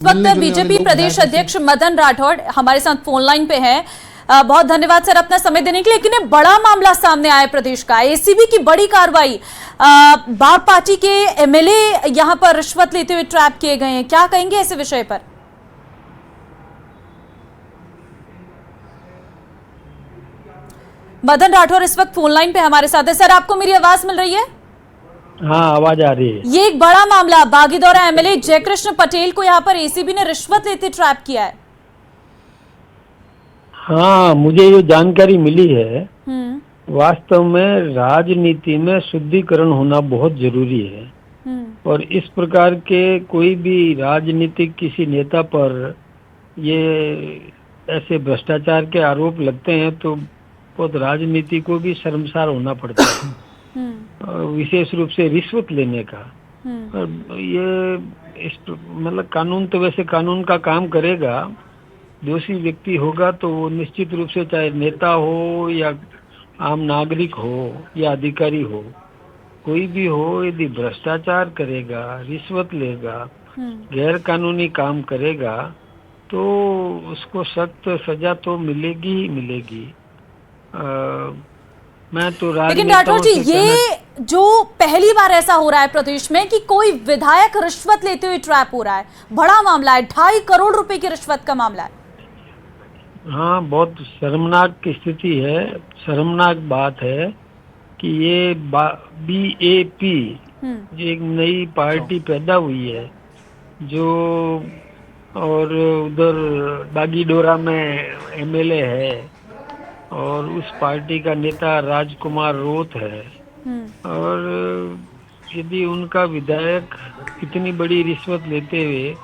वक्त बीजेपी प्रदेश अध्यक्ष मदन राठौड़ हमारे साथ फोन लाइन पे हैं। बहुत धन्यवाद सर अपना समय देने के लिए। लेकिन बड़ा मामला सामने आया प्रदेश का, एसीबी की बड़ी कार्रवाई, बाप पार्टी के एमएलए यहां पर रिश्वत लेते हुए ट्रैप किए गए हैं, क्या कहेंगे ऐसे विषय पर? मदन राठौड़ इस वक्त फोन लाइन पे हमारे साथ है। सर आपको मेरी आवाज मिल रही है? हाँ, आवाज आ रही है। ये एक बड़ा मामला, बागीदौरा एमएलए जयकृष्ण पटेल को यहाँ पर एसीबी ने रिश्वत लेते ट्रैप किया है। हाँ, मुझे ये जानकारी मिली है। वास्तव में राजनीति में शुद्धिकरण होना बहुत जरूरी है और इस प्रकार के कोई भी राजनीतिक किसी नेता पर ये ऐसे भ्रष्टाचार के आरोप लगते हैं तो बहुत राजनीति को भी शर्मसार होना पड़ता है, विशेष रूप से रिश्वत लेने का। और ये मतलब कानून तो वैसे कानून का काम करेगा, दोषी व्यक्ति होगा तो वो निश्चित रूप से चाहे नेता हो या आम नागरिक हो या अधिकारी हो, कोई भी हो, यदि भ्रष्टाचार करेगा, रिश्वत लेगा, गैर कानूनी काम करेगा तो उसको सख्त सजा तो मिलेगी ही मिलेगी। मैं तो लेकिन राठौर जी, ये जो पहली बार ऐसा हो रहा है प्रदेश में कि कोई विधायक रिश्वत लेते हुए ट्रैप हो रहा है, बड़ा मामला है, 2.5 करोड़ रुपए की रिश्वत का मामला है। हाँ, बहुत शर्मनाक की स्थिति है, शर्मनाक बात है कि ये बीएपी जो एक नई पार्टी पैदा हुई है जो, और उधर बागीडोरा में एमएलए है और उस पार्टी का नेता राजकुमार रोत है, और यदि उनका विधायक इतनी बड़ी रिश्वत लेते हुए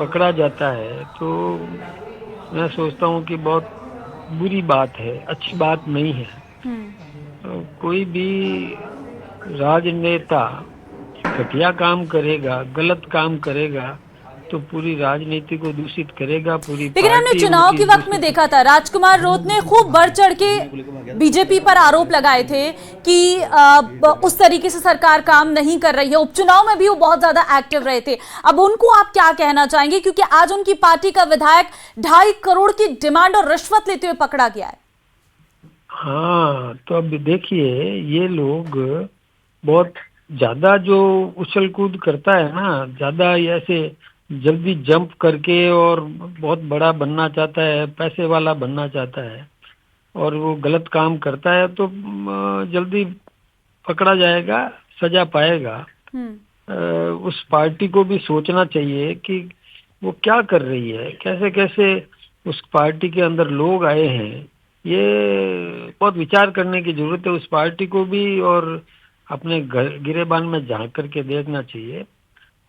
पकड़ा जाता है तो मैं सोचता हूँ कि बहुत बुरी बात है, अच्छी बात नहीं है। तो कोई भी राजनेता घटिया काम करेगा, गलत काम करेगा तो पूरी राजनीति को दूषित करेगा, पूरी। लेकिन हमने चुनाव के वक्त में देखा था राजकुमार रोत ने खूब बढ़ चढ़ के बीजेपी पर आरोप लगाए थे कि उस तरीके से सरकार काम नहीं कर रही है। उपचुनाव में भी वो बहुत ज्यादा एक्टिव रहे थे। अब उनको आप क्या कहना चाहेंगे, क्योंकि आज उनकी पार्टी का विधायक 2.5 करोड़ की डिमांड और रिश्वत लेते हुए पकड़ा गया है। हाँ, तो अब देखिए, ये लोग बहुत ज्यादा जो उछल कूद करता है ना, ज्यादा ऐसे जल्दी जंप करके और बहुत बड़ा बनना चाहता है, पैसे वाला बनना चाहता है और वो गलत काम करता है तो जल्दी पकड़ा जाएगा, सजा पाएगा। उस पार्टी को भी सोचना चाहिए कि वो क्या कर रही है, कैसे कैसे उस पार्टी के अंदर लोग आए हैं, ये बहुत विचार करने की जरूरत है उस पार्टी को भी, और अपने गिरेबान में झांक करके देखना चाहिए।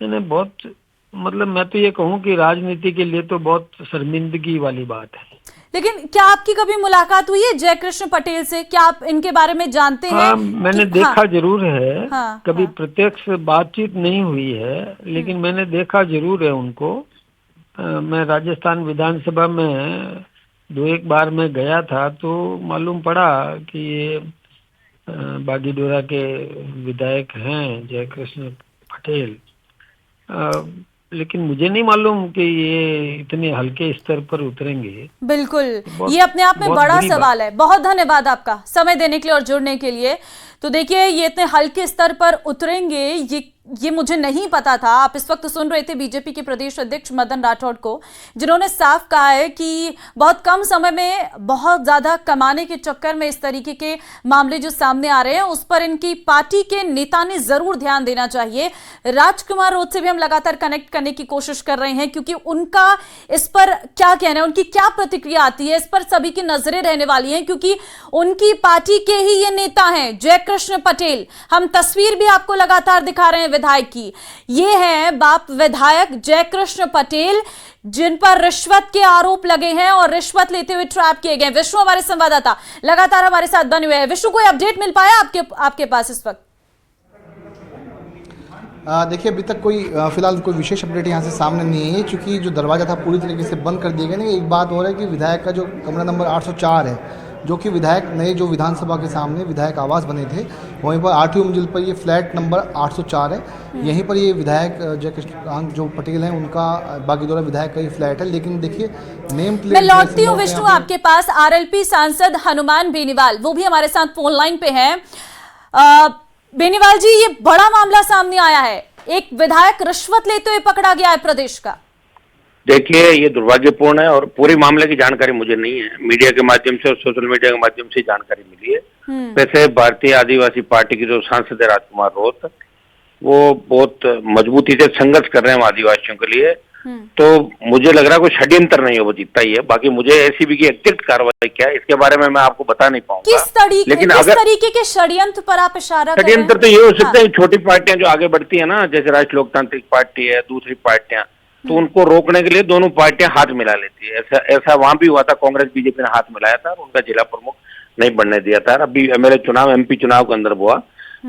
मैंने बहुत मतलब मैं तो ये कहूँ कि राजनीति के लिए तो बहुत शर्मिंदगी वाली बात है। लेकिन क्या आपकी कभी मुलाकात हुई है जयकृष्ण पटेल से? क्या आप इनके बारे में जानते हैं? हाँ, मैंने देखा जरूर है। कभी हाँ। प्रत्यक्ष बातचीत नहीं हुई है, लेकिन मैंने देखा जरूर है उनको। मैं राजस्थान विधानसभा में 2-1 बार में गया था तो मालूम पड़ा कि ये बागीडोरा के विधायक हैं जयकृष्ण पटेल। लेकिन मुझे नहीं मालूम कि ये इतने हल्के स्तर पर उतरेंगे। बिल्कुल, ये अपने आप में बड़ा सवाल है। बहुत धन्यवाद आपका समय देने के लिए और जुड़ने के लिए। तो देखिए, ये इतने हल्के स्तर पर उतरेंगे ये मुझे नहीं पता था। आप इस वक्त सुन रहे थे बीजेपी के प्रदेश अध्यक्ष मदन राठौड़ को, जिन्होंने साफ कहा है कि बहुत कम समय में बहुत ज्यादा कमाने के चक्कर में इस तरीके के मामले जो सामने आ रहे हैं उस पर इनकी पार्टी के नेता ने जरूर ध्यान देना चाहिए। राजकुमार रोत से भी हम लगातार कनेक्ट करने की कोशिश कर रहे हैं क्योंकि उनका इस पर क्या कहना है, उनकी क्या प्रतिक्रिया आती है, इस पर सभी की नजरें रहने वाली हैं क्योंकि उनकी पार्टी के ही ये नेता हैं जयकृष्ण पटेल। हम तस्वीर भी आपको लगातार दिखा रहे हैं विधायक की। ये है बाप विधायक जयकृष्ण पटेल जिन पर रिश्वत के आरोप लगे हैं और रिश्वत लेते हुए ट्रैप किए गए। विष्णु हमारे संवाददाता लगातार हमारे साथ बने हुए हैं। विष्णु, कोई अपडेट मिल पाया आपके पास इस वक्त? देखिए, अभी तक कोई फिलहाल कोई विशेष अपडेट यहाँ से सामने नहीं है क्योंकि जो दरवाज़ा था पूरी तरीके से बंद कर दिया गया। नहीं, एक बात हो रहा है कि विधायक का जो कमरा नंबर 804 है जो कि विधायक नए जो विधानसभा के सामने विधायक आवास बने थे, वहीं पर आरटीओ मंजिल पर ये फ्लैट नंबर 804 है। यहीं पर ये विधायक जयकृष्ण जो पटेल हैं उनका बागीदोरा विधायक का ये फ्लैट है। लेकिन देखिए नेम प्लेट। मैं लौटती हूँ विष्णु आपके पास। आरएलपी सांसद हनुमान बेनीवाल वो भी हमारे साथ फोन लाइन पे हैं। बेनीवाल जी, ये बड़ा मामला सामने आया है, एक विधायक रिश्वत लेते हुए पकड़ा गया है प्रदेश का। देखिए, ये दुर्भाग्यपूर्ण है और पूरे मामले की जानकारी मुझे नहीं है। मीडिया के माध्यम से और सोशल मीडिया के माध्यम से जानकारी मिली है। वैसे भारतीय आदिवासी पार्टी के जो सांसद है राजकुमार रोत, वो बहुत मजबूती से संघर्ष कर रहे हैं आदिवासियों के लिए। तो मुझे लग रहा है कोई षड्यंत्र नहीं है, वो जीतता ही है। बाकी मुझे एसीबी की एग्जैक्ट कार्रवाई क्या है इसके बारे में मैं आपको बता नहीं पाऊंगा। किस तरीके के षड्यंत्र पर आप इशारा कर रहे हैं? षड्यंत्र तो ये हो सकता है छोटी पार्टियां जो आगे बढ़ती है ना, जैसे राष्ट्रीय लोकतांत्रिक पार्टी है, दूसरी पार्टियां, तो उनको रोकने के लिए दोनों पार्टियां हाथ मिला लेती है। ऐसा वहां भी हुआ था, कांग्रेस बीजेपी ने हाथ मिलाया था और उनका जिला प्रमुख नहीं बनने दिया था। अभी एमएलए चुनाव, एमपी चुनाव के अंदर हुआ।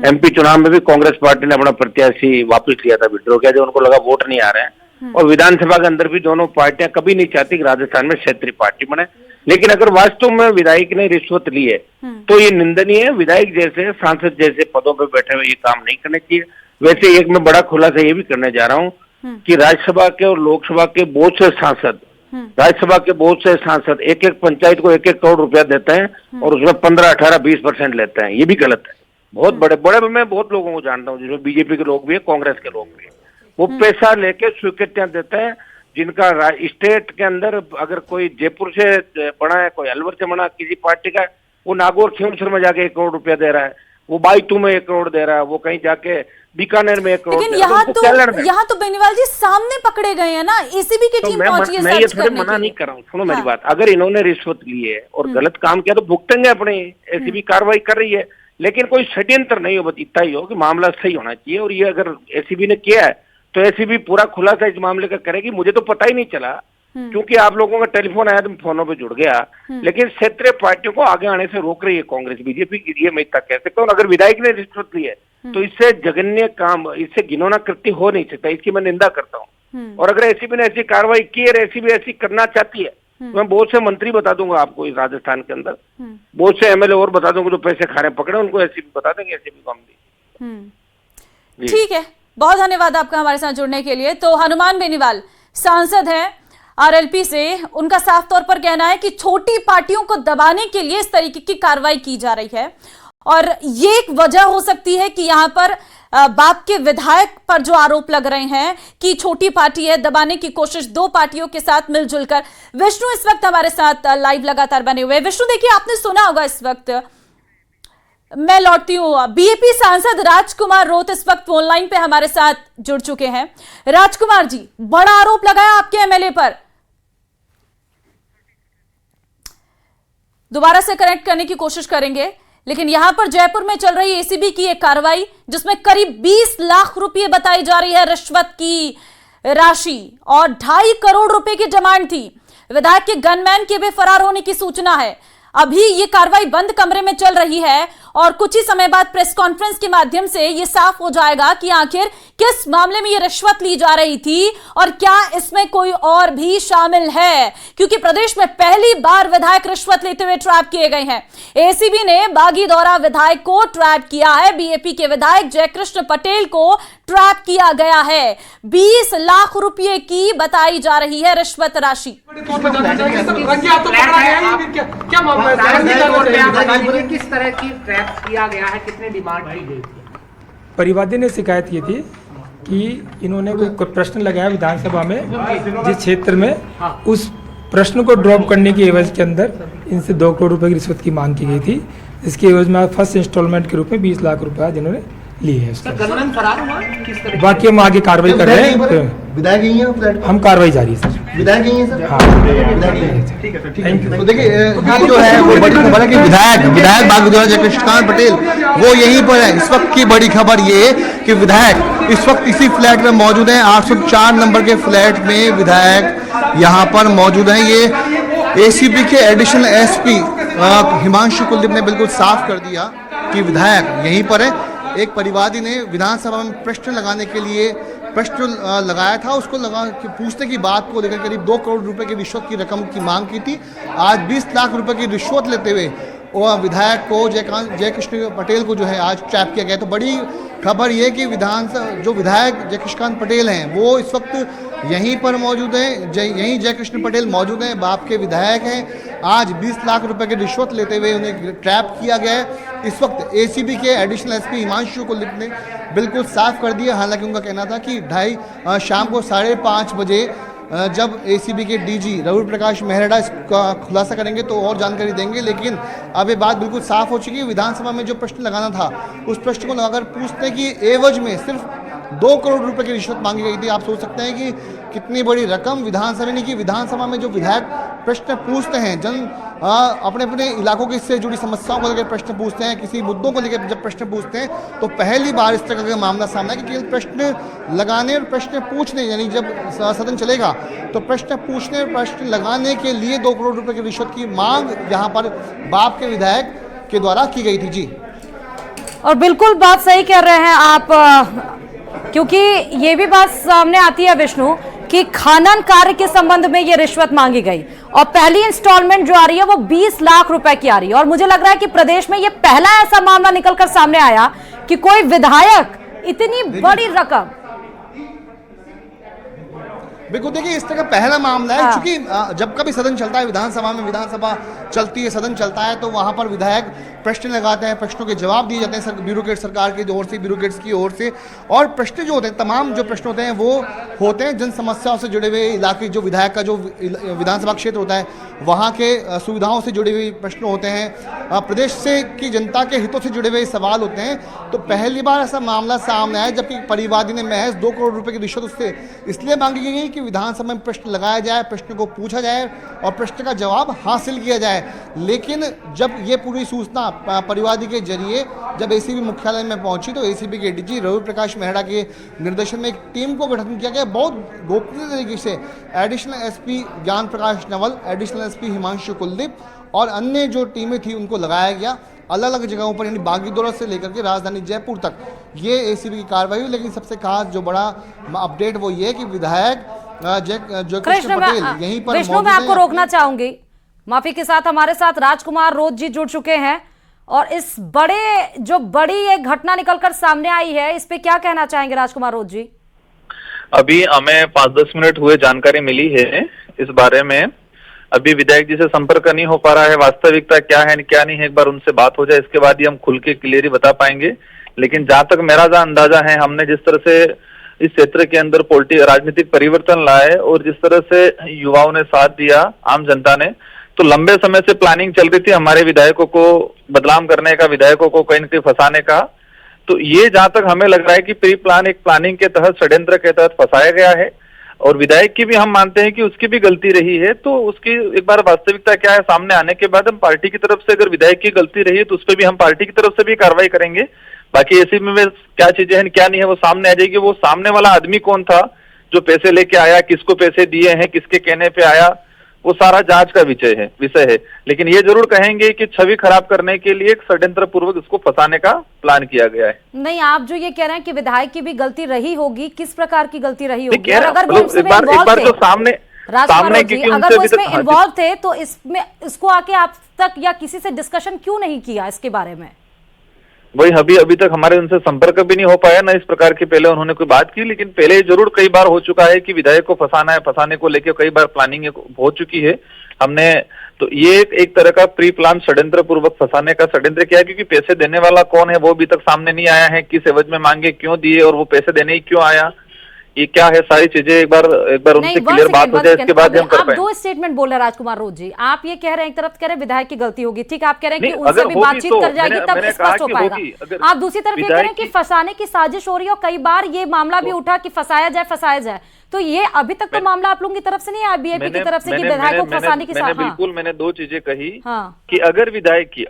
एमपी चुनाव में भी कांग्रेस पार्टी ने अपना प्रत्याशी वापस लिया था, विड्रॉ किया, जो उनको लगा वोट नहीं आ रहे हैं। और विधानसभा के अंदर भी दोनों पार्टियां कभी नहीं चाहती कि राजस्थान में क्षेत्रीय पार्टी बने। लेकिन अगर वास्तव में विधायक ने रिश्वत ली है तो ये निंदनीय है। विधायक जैसे, सांसद जैसे पदों पर बैठे हुए ये काम नहीं करने चाहिए। वैसे एक मैं बड़ा खुलासा ये भी करने जा रहा हूँ कि राज्यसभा के और लोकसभा के बहुत से सांसद, राज्यसभा के बहुत से सांसद एक एक पंचायत को 1-1 करोड़ रुपया देते हैं और उसमें 15, 18, 20% लेते हैं। ये भी गलत है। बहुत बड़े मैं बहुत लोगों को जानता हूँ, जिसमें बीजेपी के लोग भी है, कांग्रेस के लोग भी है। वो पैसा लेके स्वीकृतियां देते हैं, जिनका स्टेट के अंदर अगर कोई जयपुर से बना है, कोई अलवर से बना किसी पार्टी का, वो नागौर खियोंसर में जाके 1 करोड़ रुपया दे रहा है, वो बाईतू में 1 करोड़ दे रहा है, वो कहीं जाके बीकानेर में 1 करोड़। लेकिन यहाँ तो बेनीवाल जी सामने पकड़े गए हैं ना, एसीबी की टीम पहुंची है। मैं ये थोड़ी मना नहीं कर रहा हूँ, सुनो मेरी बात। अगर इन्होंने रिश्वत ली है और गलत काम किया तो भुगतेंगे अपने। एसीबी कार्रवाई कर रही है, लेकिन कोई षड्यंत्र नहीं हो, बस इतना ही हो कि मामला सही होना चाहिए। और ये अगर एसीबी ने किया है तो एसीबी पूरा खुलासा इस मामले का करेगी। मुझे तो पता ही नहीं चला, क्योंकि आप लोगों का टेलीफोन आया तो मैं फोनों पे जुड़ गया। लेकिन क्षेत्रीय पार्टियों को आगे आने से रोक रही है कांग्रेस, बीजेपी की। ये मैं तक कह सकता हूँ, अगर विधायक ने रिश्वत ली है तो इससे जघन्य काम, इससे घिनौना कृत्य हो नहीं सकता। इसकी मैं निंदा करता हूँ। और अगर एसीबी ने ऐसी कार्रवाई की है, एसीबी ऐसी करना चाहती है, तो मैं बहुत से मंत्री बता दूंगा आपको इस राजस्थान के अंदर, बहुत से एमएलए और बता दूंगा जो पैसे खा रहे हैं, पकड़े उनको एसीबी बता देंगे, एसीबी को हम दी। ठीक है, बहुत धन्यवाद आपका हमारे साथ जुड़ने के लिए। तो हनुमान बेनीवाल सांसद हैं आरएलपी से, उनका साफ तौर पर कहना है कि छोटी पार्टियों को दबाने के लिए इस तरीके की कार्रवाई की जा रही है। और ये एक वजह हो सकती है कि यहाँ पर बाप के विधायक पर जो आरोप लग रहे हैं कि छोटी पार्टी है, दबाने की कोशिश दो पार्टियों के साथ मिलजुल कर। विष्णु इस वक्त हमारे साथ लाइव लगातार बने हुए हैं। विष्णु देखिए, आपने सुना होगा इस वक्त, मैं लौटती हूँ, बीएपी सांसद राजकुमार रोत इस वक्त फोन लाइन पे हमारे साथ जुड़ चुके हैं। राजकुमार जी, बड़ा आरोप लगाया आपके एमएलए पर, दोबारा से कनेक्ट करने की कोशिश करेंगे। लेकिन यहां पर जयपुर में चल रही एसीबी की एक कार्रवाई, जिसमें करीब 20 लाख रुपए बताई जा रही है रिश्वत की राशि और 2.5 करोड़ रुपए की डिमांड थी। विधायक के गनमैन के भी फरार होने की सूचना है। अभी ये कार्रवाई बंद कमरे में चल रही है और कुछ ही समय बाद प्रेस कॉन्फ्रेंस के माध्यम से ये साफ हो जाएगा कि आखिर किस मामले में ये रिश्वत ली जा रही थी और क्या इसमें कोई और भी शामिल है, क्योंकि प्रदेश में पहली बार विधायक रिश्वत लेते हुए ट्रैप किए गए हैं। एसीबी ने बागीदौरा विधायक को ट्रैप किया है, बीएपी के विधायक जयकृष्ण पटेल को ट्रैप किया गया है। 20 लाख रुपए की बताई जा रही है रिश्वत राशि। किस तरह की ट्रैप किया गया है, कितने डिमांड की गई? परिवादी ने शिकायत की थी कि इन्होंने कोई प्रश्न लगाया विधानसभा में जिस क्षेत्र में, उस प्रश्न को ड्रॉप करने की एवज के अंदर इनसे 2 करोड़ रुपए की रिश्वत की मांग की गई थी। इसकी एवज में फर्स्ट इंस्टॉलमेंट के रूप में 20 लाख रुपया जिन्होंने ली है। बाकी हम आगे कार्रवाई कर रहे हैं। विधायक यही है, हम कार्रवाई जारी है सर। विधायक यही है सर। हाँ, थैंक यू। तो देखिए ये जो है वो बड़ी खबर है कि विधायक बागीदौरा जयकृष्ण पटेल वो यहीं पर है। इस वक्त की बड़ी खबर ये है कि विधायक इस वक्त इसी फ्लैट में मौजूद है। 804 नंबर के फ्लैट में विधायक यहाँ पर मौजूद है। ये एसीबी के एडिशनल एसपी हिमांशु कुलदीप ने बिल्कुल साफ कर दिया कि विधायक यहीं पर है। एक परिवादी ने विधानसभा में प्रश्न लगाने के लिए प्रश्न लगाया था, उसको पूछने की बात को लेकर करीब 2 करोड़ रुपए की रिश्वत की रकम की मांग की थी। आज 20 लाख रुपए की रिश्वत लेते हुए विधायक को जयकृष्ण पटेल को जो है आज ट्रैप किया गया। तो बड़ी खबर ये कि जो विधायक जयकृष्ण पटेल हैं वो इस वक्त यहीं पर मौजूद हैं, यहीं जयकृष्ण पटेल मौजूद हैं, बाप के विधायक हैं। आज 20 लाख रुपए की रिश्वत लेते हुए उन्हें ट्रैप किया गया है। इस वक्त एसीबी के एडिशनल एसपी हिमांशु कुलदीप ने बिल्कुल साफ कर दिया। हालांकि उनका कहना था कि शाम को 5:30 बजे जब एसीबी के डीजी रवि प्रकाश मेहरा इसका खुलासा करेंगे तो और जानकारी देंगे, लेकिन अब ये बात बिल्कुल साफ हो चुकी है। विधानसभा में जो प्रश्न लगाना था उस प्रश्न को लगाकर पूछने की एवज में सिर्फ 2 करोड़ रुपए की रिश्वत मांगी गई थी। आप सोच सकते हैं कि कितनी बड़ी रकम विधानसभा ने की। विधानसभा में जो विधायक प्रश्न पूछते हैं, अपने अपने इलाकों की से जुड़ी समस्याओं को लेकर प्रश्न पूछते हैं, किसी मुद्दों को लेकर जब प्रश्न पूछते हैं तो पहली बार इस तरह का मामला सामने है कि केवल प्रश्न लगाने और प्रश्न पूछने, यानी जब सदन चलेगा तो प्रश्न पूछने और प्रश्न लगाने के लिए 2 करोड़ रुपए की रिश्वत की मांग यहाँ पर बाप के विधायक के द्वारा की गई थी। जी, और बिल्कुल बात सही कह रहे हैं आप, क्योंकि ये भी बात सामने आती है विष्णु कि खनन कार्य के संबंध में ये रिश्वत मांगी गई और पहली इंस्टॉलमेंट जो आ रही है वो 20 लाख रुपए की आ रही है। और मुझे लग रहा है कि प्रदेश में ये पहला ऐसा मामला निकलकर सामने आया कि कोई विधायक इतनी बड़ी रकम। बिल्कुल, देखिए इस तरह का पहला मामला है। क्योंकि जब कभी सदन चलता है, विधानसभा चलती है, सदन चलता है, तो वहां पर विधायक प्रश्न लगाते हैं, प्रश्नों के जवाब दिए जाते हैं ब्यूरोक्रेट सरकार की ओर से, ब्यूरोक्रेट्स की ओर से। और प्रश्न जो होते हैं, तमाम जो प्रश्न होते हैं वो होते हैं जन समस्याओं से जुड़े हुए, इलाके जो विधायक का जो विधानसभा क्षेत्र होता है वहाँ के सुविधाओं से जुड़े हुए प्रश्न होते हैं, प्रदेश से की जनता के हितों से जुड़े हुए सवाल होते हैं। तो पहली बार ऐसा मामला सामने आया जबकि परिवादी ने महज 2 करोड़ रुपए की रिश्वत उससे इसलिए मांगी गई कि विधानसभा में प्रश्न लगाया जाए, प्रश्न को पूछा जाए और प्रश्न का जवाब हासिल किया जाए। लेकिन जब ये पूरी सूचना परिवादी के जरिए जब एसीबी मुख्यालय में पहुंची तो एसीबी के डीजी रवि प्रकाश मेहरा के निर्देशन में एक टीम को गठन किया गया। बहुत गोपनीय तरीके से एडिशनल एसपी ज्ञान प्रकाश नवल, एडिशनल एसपी हिमांशु कुलदीप और अन्य जो टीमें थी उनको लगाया गया अलग अलग जगहों पर, यानी बागीदोरा से लेकर के राजधानी जयपुर तक ये एसीबी की कार्रवाई हुई। लेकिन सबसे खास जो बड़ा अपडेट वो ये कि विधायक जयकृष्ण पटेल यहीं पर विष्णु, मैं आपको रोकना चाहूंगी, माफी के साथ हमारे साथ राजकुमार रोज जी जुड़ चुके हैं और इस बड़ी एक घटना निकलकर सामने आई है, इस पे क्या कहना चाहेंगे राजकुमार रोज जी? अभी हमें 5-10 मिनट हुए जानकारी मिली है इस बारे में। अभी विधायक जी से संपर्क नहीं हो पा रहा है, वास्तविकता क्या है क्या नहीं है, एक बार उनसे बात हो जाए, इसके बाद ही हम खुल के क्लियरली बता पाएंगे। लेकिन जहां तक मेरा अंदाजा है, हमने जिस तरह से इस क्षेत्र के अंदर राजनीतिक परिवर्तन लाए और जिस तरह से युवाओं ने साथ दिया, आम जनता ने, तो लंबे समय से प्लानिंग चल रही थी हमारे विधायकों को बदनाम करने का, विधायकों को कहीं न कहीं फंसाने का। तो ये जहां तक हमें लग रहा है कि प्लानिंग के तहत, षड्यंत्र के तहत फंसाया गया है और विधायक की भी हम मानते हैं कि उसकी भी गलती रही है। तो उसकी एक बार वास्तविकता क्या है सामने आने के बाद हम पार्टी की तरफ से, अगर विधायक की गलती रही है तो उस पर भी हम पार्टी की तरफ से भी कार्रवाई करेंगे। बाकी एसीबी में क्या चीजें हैं क्या नहीं है वो सामने आ जाएगी। वो सामने वाला आदमी कौन था जो पैसे लेके आया, किसको पैसे दिए हैं, किसके कहने पे आया, वो सारा जांच का विषय है। लेकिन ये जरूर कहेंगे कि छवि खराब करने के लिए एक षड्यंत्र पूर्वक इसको फंसाने का प्लान किया गया है। नहीं, आप जो ये कह रहे हैं कि विधायक की भी गलती रही होगी, किस प्रकार की गलती रही होगी? अगर जो सामने अगर वो इसमें इन्वॉल्व थे तो इसको आके आप तक या किसी से डिस्कशन क्यों नहीं किया इसके बारे में? वही अभी तक हमारे उनसे संपर्क भी नहीं हो पाया ना इस प्रकार की पहले उन्होंने कोई बात की। लेकिन पहले जरूर कई बार हो चुका है कि विधायक को फंसाना है, फंसाने को लेकर कई बार प्लानिंग हो चुकी है हमने। तो ये एक तरह का प्री प्लान षड्यंत्र पूर्वक फंसाने का षड्यंत्र किया, क्योंकि पैसे देने वाला कौन है वो अभी तक सामने नहीं आया है, किस एवज में मांगे, क्यों दिए और वो पैसे देने ही क्यों आया, ये क्या है, सारी चीजें एक बार उनसे क्लियर बात हो जाए, इसके बाद हम कर पाएंगे। आप दो स्टेटमेंट बोल रहे हैं राजकुमार रोज जी, आप ये कह रहे हैं एक तरफ कह रहे हैं विधायक की गलती होगी, ठीक है, आप कह रहे हैं कि उनसे भी बातचीत कर जाएगी तब स्पष्ट हो पाएगा। आप दूसरी तरफ ये कह रहे हैं कि फंसाने की साजिश हो रही है और कई बार ये मामला भी उठा कि फंसाया जाए, तो ये अभी तक तो मामला आप लोगों की तरफ से नहीं आया, बीएपी की तरफ से कि विधायक को फंसाने की साजिश। बिल्कुल, मैंने दो चीजें कही कि अगर विधायक की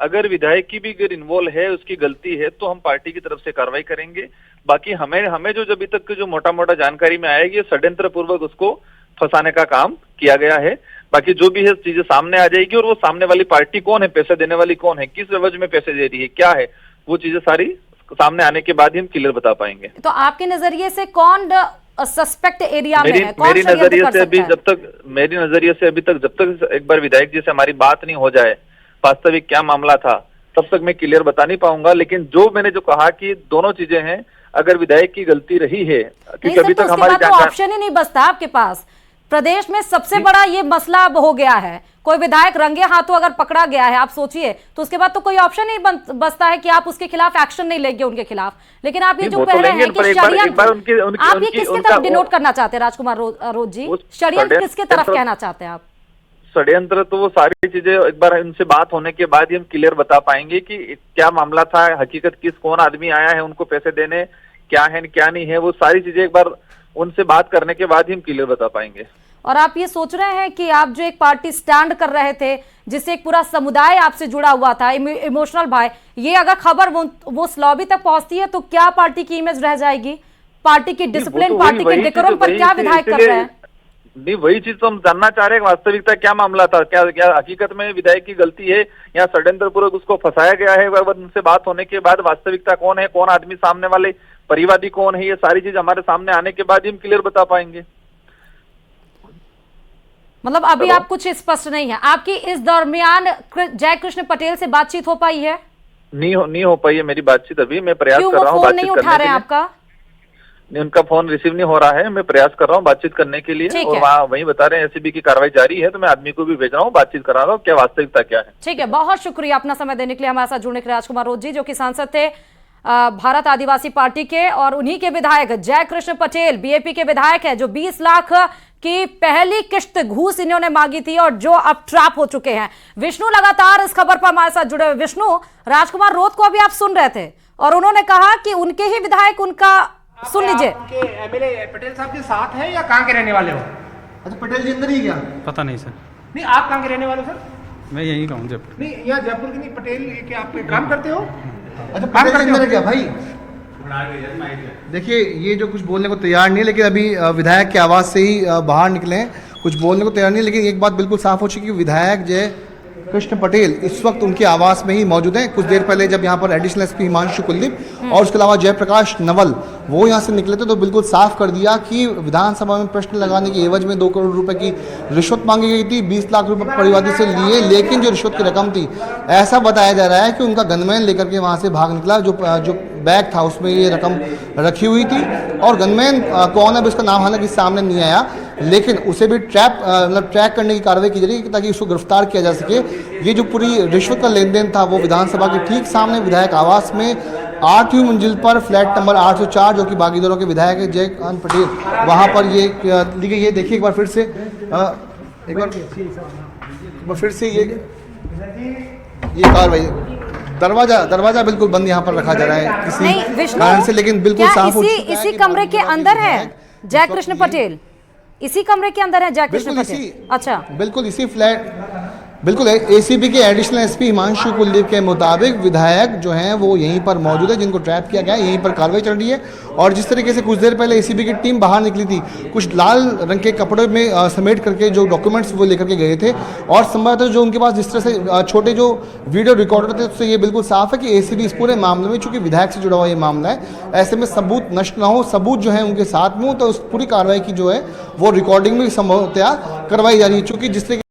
अगर विधायक की भी अगर इन्वॉल्व है, उसकी गलती है, तो हम पार्टी की तरफ से कार्रवाई करेंगे। बाकी हमें जो अभी तक जो मोटा मोटा जानकारी में आएगी, षड्यंत्र पूर्वक उसको फंसाने का काम किया गया है। बाकी जो भी है चीजें सामने आ जाएगी और वो सामने वाली पार्टी कौन है, पैसे देने वाली कौन है, किस एवज में पैसे दे रही है, क्या है, वो चीजें सारी सामने आने के बाद ही हम क्लियर बता पाएंगे। तो आपके नजरिए से कौन सस्पेक्ट एरिया में है? मेरी नजरिए से अभी तक जब तक एक बार विधायक जी से हमारी बात नहीं हो जाए वास्तविक क्या मामला था, तब तक मैं क्लियर बता नहीं पाऊंगा। लेकिन जो मैंने जो कहा कि दोनों चीजें हैं, अगर विधायक की गलती रही है, क्योंकि अभी तक हमारी ऑप्शन ही नहीं बचता आपके पास। प्रदेश में सबसे बड़ा ये मसला अब हो गया है, कोई विधायक रंगे हाथों अगर पकड़ा गया है, आप सोचिए, तो उसके बाद तो कोई ऑप्शन नहीं बचता है कि आप उसके खिलाफ एक्शन नहीं लेंगे उनके खिलाफ। लेकिन आप ये जो कह रहे हैं कि षड्यंत्र, आप ये किसके तरफ डिनोट करना चाहते हैं राजकुमार रोज जी? षड्यंत्र किसके तरफ कहना चाहते हैं आप? षड्यंत्र तो वो सारी चीजें एक बार उनसे बात होने के बाद ही हम क्लियर बता पाएंगे कि क्या मामला था, हकीकत कौन आदमी आया है उनको पैसे देने, क्या है क्या नहीं है, वो सारी चीजें एक बार उनसे बात करने के बाद ही हम क्लियर बता पाएंगे। और आप ये सोच रहे हैं कि आप जो एक पार्टी स्टैंड कर रहे थे, जिससे एक पूरा समुदाय आपसे जुड़ा हुआ था, इमोशनल भाई, ये अगर खबर वो लॉबी तक पहुंचती है तो क्या पार्टी की इमेज रह जाएगी? पार्टी की डिसिप्लिन, पार्टी के डेकोरम पर क्या विधायक कर रहे हैं? नहीं, वही चीज तो हम जानना चाह रहे हैं, वास्तविकता क्या मामला था, क्या हकीकत में विधायक की गलती है या षड्यंत्र पूर्वक उसको फंसाया गया है? उनसे बात होने के बाद वास्तविकता कौन है, कौन आदमी सामने वाले परिवादी कौन है, ये सारी चीज हमारे सामने आने के बाद ही हम क्लियर बता पाएंगे। मतलब अभी आप कुछ स्पष्ट नहीं है। आपकी इस दरमियान जयकृष्ण पटेल से बातचीत हो पाई है? नहीं हो पाई है मेरी बातचीत अभी। मैं प्रयास कर रहा हूँ, फोन नहीं उठा रहे हैं आपका? उनका फोन रिसीव नहीं हो रहा है, मैं प्रयास कर रहा हूँ बातचीत करने के लिए, और वहीं बता रहे हैं एसीबी की कार्रवाई जारी है, तो मैं आदमी को भी भेज रहा हूँ, बातचीत करा रहा हूँ, क्या वास्तविकता क्या है। ठीक है, बहुत शुक्रिया अपना समय देने के लिए, हमारे साथ जुड़ने के लिए राजकुमार रोज जी, जो कि सांसद थे भारत आदिवासी पार्टी के, और उन्हीं के विधायक जयकृष्ण पटेल बीएपी के विधायक है, जो 20 लाख की पहली किश्त घूस इन्होंने मांगी थी और जो अब ट्रैप हो चुके हैं। विष्णु लगातार इस खबर पर हमारे साथ जुड़े हुए। विष्णु, राजकुमार रोज को अभी आप सुन रहे थे और उन्होंने कहा कि उनके ही विधायक, उनका सुन लीजिए, एमएलए पटेल साहब के साथ है या कहाँ के रहने वाले हो? अच्छा, पटेल जी अंदर ही क्या? पता नहीं सर। नहीं, आप कहाँ के रहने वाले हो सर? मैं यहीं का हूँ, जयपुर। नहीं, यहाँ जयपुर के नहीं, पटेल के आप काम करते हो? अच्छा, पटेल जी अंदर है क्या भाई? देखिए, ये जो कुछ बोलने को तैयार नहीं है, लेकिन अभी विधायक की आवाज़ से ही बाहर निकले हैं, कुछ बोलने को तैयार नहीं है। लेकिन एक बात बिल्कुल साफ हो चुकी है कि विधायक जयकृष्ण पटेल इस वक्त उनके आवास में ही मौजूद हैं। कुछ देर पहले जब यहाँ पर एडिशनल एसपी हिमांशु कुलदीप और उसके अलावा जयप्रकाश नवल वो यहाँ से निकले थे, तो बिल्कुल साफ कर दिया कि विधानसभा में प्रश्न लगाने की एवज में 2 करोड़ रुपए की रिश्वत मांगी गई थी, 20 लाख रुपए परिवादी से लिए, लेकिन जो रिश्वत की रकम थी, ऐसा बताया जा रहा है कि उनका गनमैन लेकर के वहाँ से भाग निकला। जो बैग था उसमें ये रकम रखी हुई थी, और गनमैन कौन है उसका नाम हालांकि सामने नहीं आया, लेकिन उसे भी ट्रैक करने की कार्रवाई की जा रही है ताकि उसको गिरफ्तार किया जा सके। ये जो पूरी रिश्वत का लेन देन था वो विधानसभा के ठीक सामने विधायक आवास में 8वीं मंजिल पर फ्लैट नंबर 804, जो कि बागीदौरों के विधायक है जयकांत पटेल, वहाँ पर ये ली गई। ये देखिए एक बार फिर से, एक बार फिर से ये कार्रवाई, दरवाजा बिल्कुल बंद यहाँ पर रखा जा रहा है किसी कारण से, लेकिन बिल्कुल साफ हो चुका है। इसी कमरे के अंदर है जयकृष्ण पटेल, इसी कमरे के अंदर है जयकृष्ण पटेल। अच्छा, बिल्कुल इसी फ्लैट, बिल्कुल एसीबी के एडिशनल एसपी हिमांशु कुलदीप के मुताबिक विधायक जो हैं वो यहीं पर मौजूद है, जिनको ट्रैप किया गया है, यहीं पर कार्रवाई चल रही है। और जिस तरीके से कुछ देर पहले एसीबी की टीम बाहर निकली थी, कुछ लाल रंग के कपड़े में समेट करके जो डॉक्यूमेंट्स वो लेकर के गए थे, और संभवतः जो उनके पास जिस तरह से छोटे जो वीडियो रिकॉर्डर थे, उससे ये बिल्कुल साफ है कि एसीबी इस पूरे मामले में, चूंकि विधायक से जुड़ा हुआ ये मामला है, ऐसे में सबूत नष्ट ना हो, सबूत जो है उनके साथ में हो, तो उस पूरी कार्रवाई की जो है वो रिकॉर्डिंग में संभवतः करवाई जा रही है। चूंकि जिस तरीके